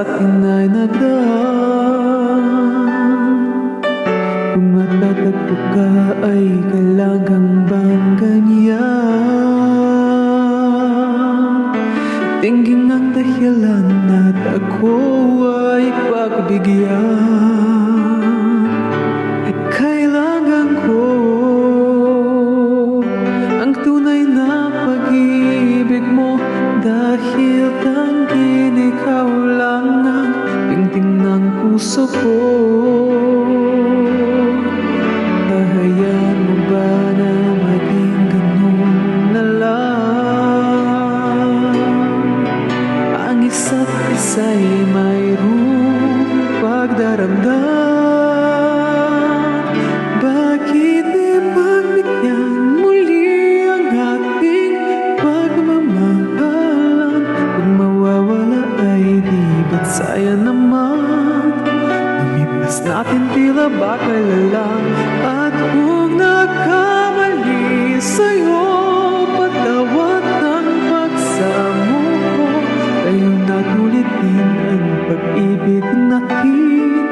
akin ay nagdaan. Kung matatagpo ka ay kailangan bang ganyan? Tingin ang dahilan at ako ay pagbigyan. Kailangan ko ang tunay na pag-ibig mo, dahil tanging ikaw lang ang tingting ng puso ko. Hayaan mo ba na maging ganun na lang? Ang isa't isa'y mayroong pagdaramdam. Bakit di pagbigyan muli ang ating pagmamahalan? Kung mawawala ay di ba't sayang naman? Lumipas natin tila ba kailan? At kung nagkamali sa'yo, patawad ang pagsamo ko. Tayo na't ulitin ang pag-ibig natin.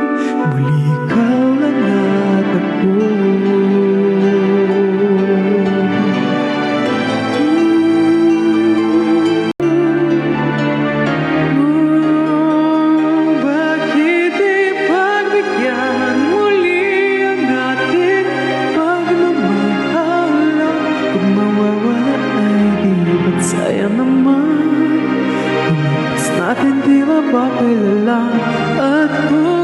Muli ikaw lang at ako. Bakit di pagbigyan muli ang ating pagmamahalan? Kung mawawala ay di ba't sayang naman? Lumipas natin tila ba kailan? At kung